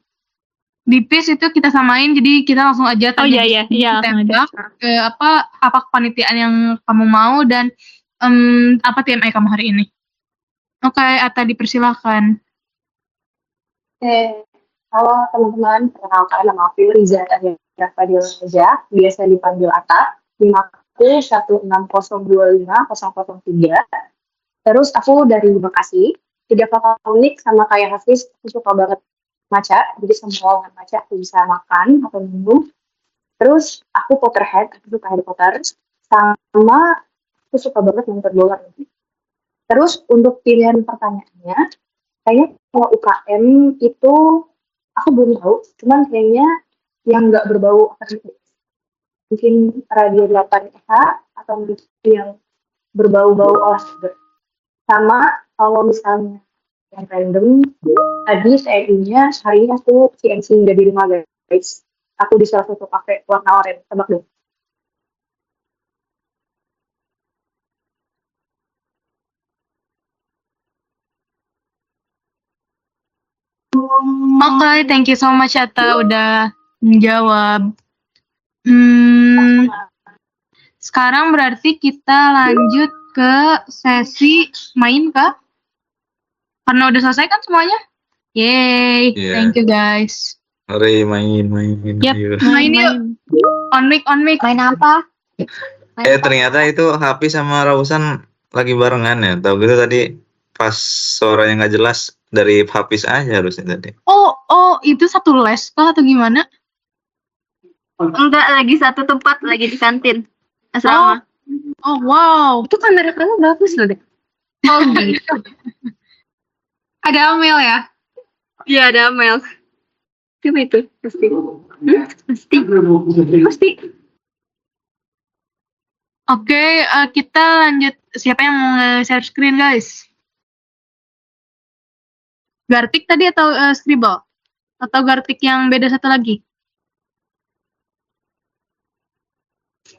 Speaker 1: Dipis itu kita samain, jadi kita langsung aja
Speaker 9: Oh
Speaker 1: tanya
Speaker 9: iya, langsung aja.
Speaker 1: tembak apa kepanitiaan yang kamu mau dan apa TMI kamu hari ini. Oke, Atta dipersilahkan.
Speaker 3: Halo teman-teman, perkenalkan nama aku Riza Fadil Reza, biasa dipanggil Atta. NIM aku 160250003. Terus aku dari Bekasi. 3 fakta unik sama kayak Hafiz, aku suka banget maca, jadi semua olahan maca aku bisa makan atau minum. Terus aku Potterhead, aku suka Harry Potter. Sama aku suka banget nonton bola. Terus untuk pilihan pertanyaannya, kayaknya kalau UKM itu aku belum tahu, cuman kayaknya yang nggak berbau akademik. Mungkin radio 8 EH atau mungkin yang berbau-bau olahraga. Sama kalau misalnya yang random, tadi saya-nya hari ini aku CNC nggak di rumah guys. Aku di salah satu kafe warna oranye, tebak dong.
Speaker 1: Oke, thank you so much Atta udah menjawab. Sekarang berarti kita lanjut ke sesi main kah? Karena udah selesai kan semuanya? Yeay, thank you guys.
Speaker 2: Mari main.
Speaker 1: Yap,
Speaker 2: Ayo.
Speaker 1: main yuk. On mic.
Speaker 8: Main apa?
Speaker 2: Ternyata itu Hafiz sama Rausan lagi barengan ya. Tahu gitu tadi pas suaranya nggak jelas dari Hafiz aja harusnya tadi.
Speaker 1: Oh, itu satu les kah atau gimana?
Speaker 4: Enggak, lagi satu tempat, lagi di kantin asrama.
Speaker 1: Oh, wow.
Speaker 4: Itu kamera kamu bagus loh deh. Oh gitu. Ada Amel ya? Iya, ada Amel. Coba itu, pasti. Pasti.
Speaker 1: Oke, kita lanjut. Siapa yang mau share screen guys? Gartik tadi atau Scribble? Atau Gartik yang beda satu lagi?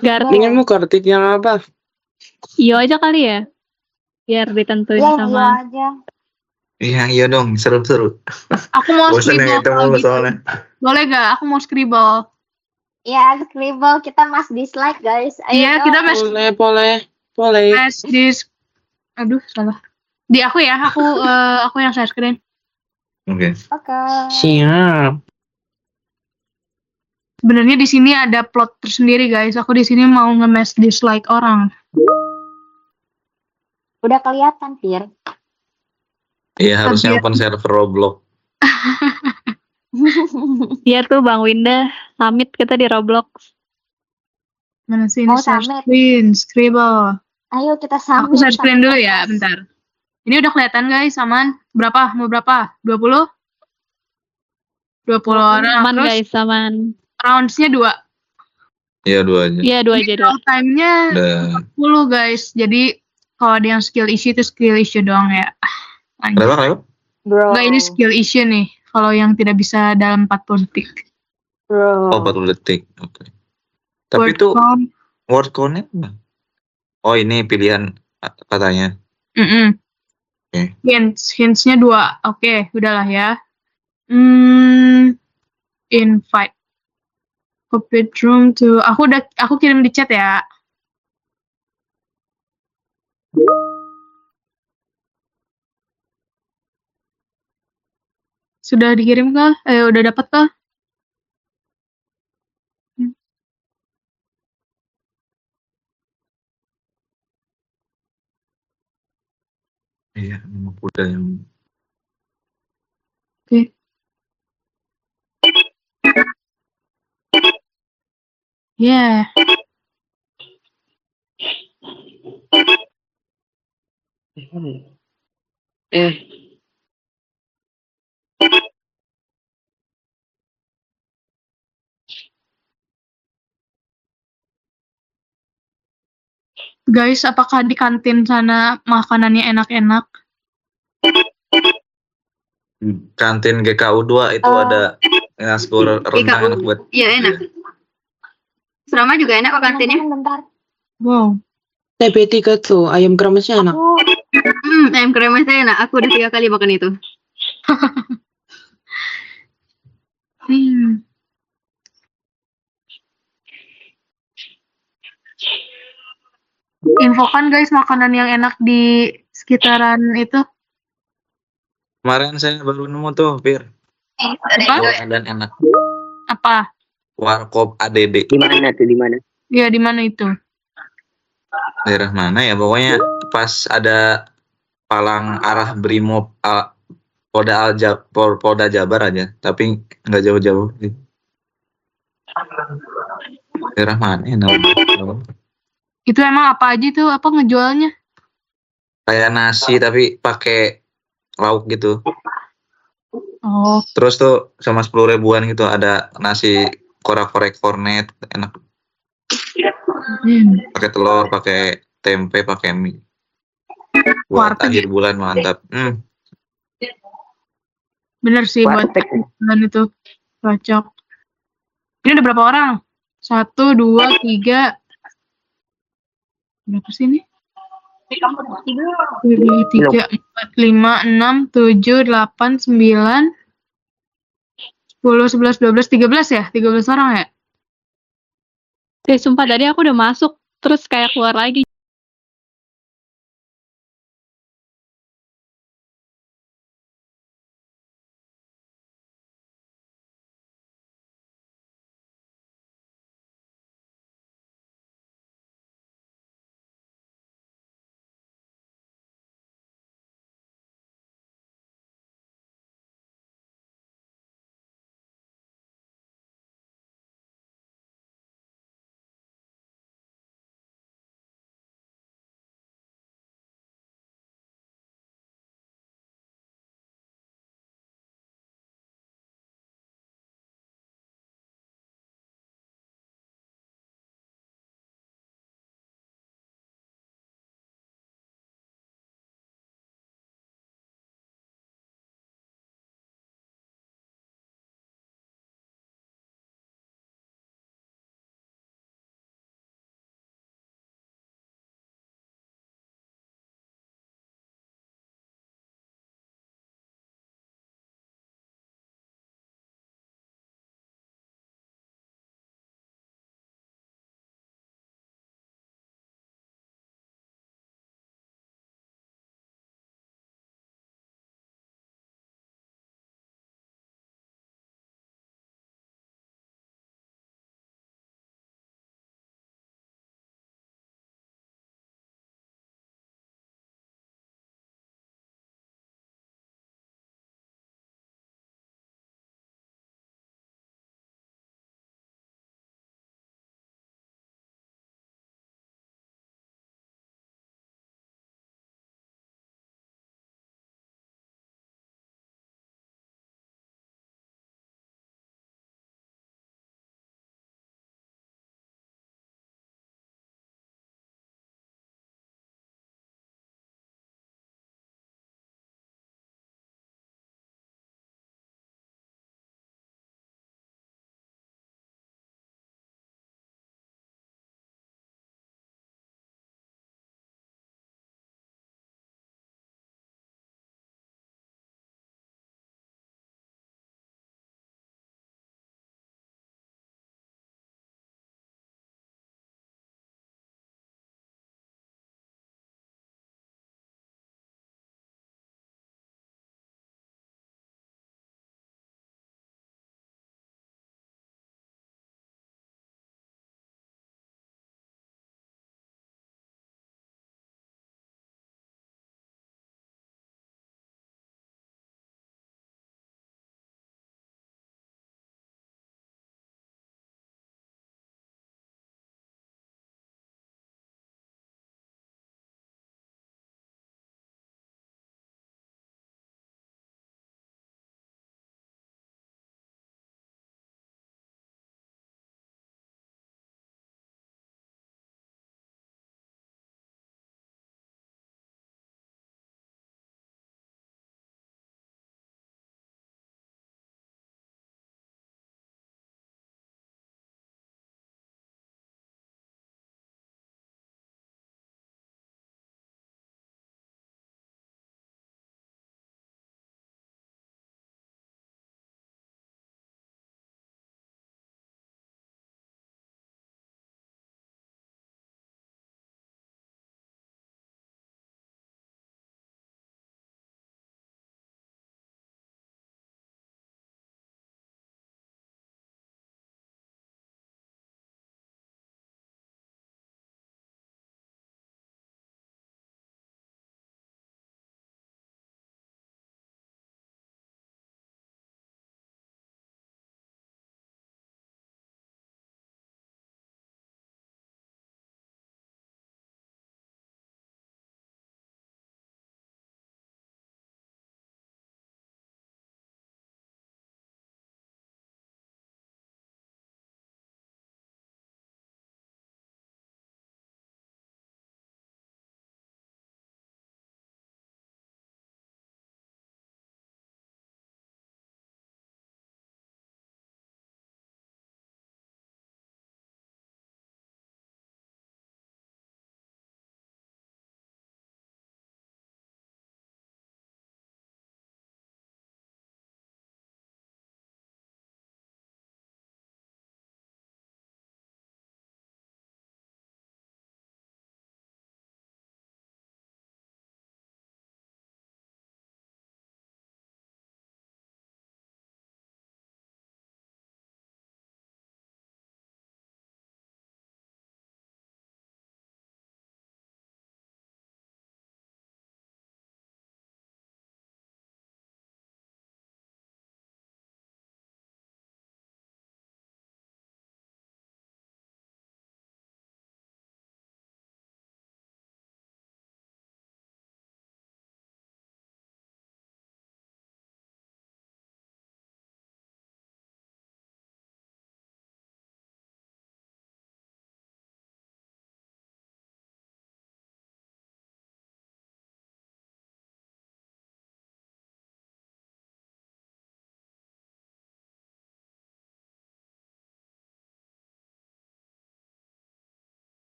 Speaker 9: Garti.
Speaker 6: Ingatmu Kartik yang apa?
Speaker 9: Iyo aja kali ya. Biar ditentuin
Speaker 8: Yang iya
Speaker 9: sama.
Speaker 8: aja.
Speaker 2: Iya, iya dong, seru-seru.
Speaker 1: Aku mau
Speaker 2: Bosan
Speaker 1: scribble
Speaker 2: yang itu
Speaker 1: kalau
Speaker 2: mulu
Speaker 1: gitu.
Speaker 2: soalnya.
Speaker 1: Boleh gak? Aku mau scribble.
Speaker 8: Ya, scribble kita mas dislike guys. Ayo
Speaker 1: Iya,
Speaker 8: dong.
Speaker 1: kita mas
Speaker 6: Boleh.
Speaker 1: dis. Aduh, salah. Di aku ya, aku yang share screen.
Speaker 2: Oke.
Speaker 8: Oke.
Speaker 6: Siap.
Speaker 1: Sebenarnya di sini ada plot tersendiri guys. Aku di sini mau nge-mass dislike orang.
Speaker 8: Udah kelihatan, Fir.
Speaker 2: Iya, harusnya
Speaker 1: Tapi-
Speaker 2: open server Roblox.
Speaker 9: Iya tuh Bang Winda, summit kita di Roblox.
Speaker 1: Mana sih ini
Speaker 8: Mau
Speaker 1: share
Speaker 8: summit?
Speaker 1: screen, scribble.
Speaker 8: Ayo kita
Speaker 1: Aku
Speaker 8: sambung.
Speaker 1: share screen dulu ya, bentar. Ini udah kelihatan guys, aman. Berapa? Mau berapa? 20? 20 orang.
Speaker 9: Aman
Speaker 1: Terus
Speaker 9: guys, aman.
Speaker 1: rounds-nya 2.
Speaker 2: Iya, 2 aja.
Speaker 9: Iya 2 aja 2.
Speaker 1: Total time-nya
Speaker 2: Udah.
Speaker 1: 10 guys. Jadi kalau ada yang skill issue itu skill issue doang ya.
Speaker 2: Kenapa?
Speaker 8: Bro.
Speaker 1: Enggak, ini skill issue nih. Kalau yang tidak bisa dalam 40 detik.
Speaker 8: Bro.
Speaker 2: Oh, 40 detik. Oke. Tapi
Speaker 1: Word
Speaker 2: itu
Speaker 1: count.
Speaker 2: word count-nya apa? Oh, ini pilihan katanya. Oke.
Speaker 1: Hints-nya 2. Oke, udahlah ya. Invite. Copy room to. Aku kirim di chat ya. Sudah dikirim kah? Udah dapat kah?
Speaker 2: Iya, nama kuda yang
Speaker 1: Oke. Yeah. Guys, apakah di kantin sana makanannya enak-enak?
Speaker 2: kantin GKU 2 itu ada ngaskur rendang enak buat.
Speaker 12: Iya enak. Serama juga enak kok kantinnya.
Speaker 8: Bentar.
Speaker 1: Wow.
Speaker 6: TP3 tuh, ayam kremesnya enak.
Speaker 8: Aku
Speaker 12: Ayam kremesnya enak. Aku udah 3 kali makan itu.
Speaker 1: Infokan guys makanan yang enak di sekitaran itu.
Speaker 2: Kemarin saya baru nemu tuh, Fir.
Speaker 1: Apa?
Speaker 2: Dan enak.
Speaker 1: Apa?
Speaker 2: Warkop ADD.
Speaker 10: Di mana tuh, di mana?
Speaker 1: Ya, di mana itu?
Speaker 2: Daerah mana ya? Pokoknya pas ada palang arah Brimob Polda Jabar aja, tapi nggak jauh-jauh. Daerah mana ya namanya?
Speaker 1: Itu emang apa aja tuh? Apa ngejualnya?
Speaker 2: Kayak nasi tapi pakai lauk gitu.
Speaker 1: Oh,
Speaker 2: Terus tuh sama 10 ribuan gitu ada nasi korak-korek kornet enak, pakai telur, pakai tempe, pakai mie. Buat
Speaker 1: Warteg.
Speaker 2: akhir bulan mantap.
Speaker 1: bener sih buat bulan itu cocok. Ini udah berapa orang? 1, 2, 3. Berapa sih ini? 2, 3, 4, 5, 6, 7, 8, 9, 10, 11, 12, 13 ya? 13 orang ya?
Speaker 9: Sumpah tadi aku udah masuk, terus kayak keluar lagi.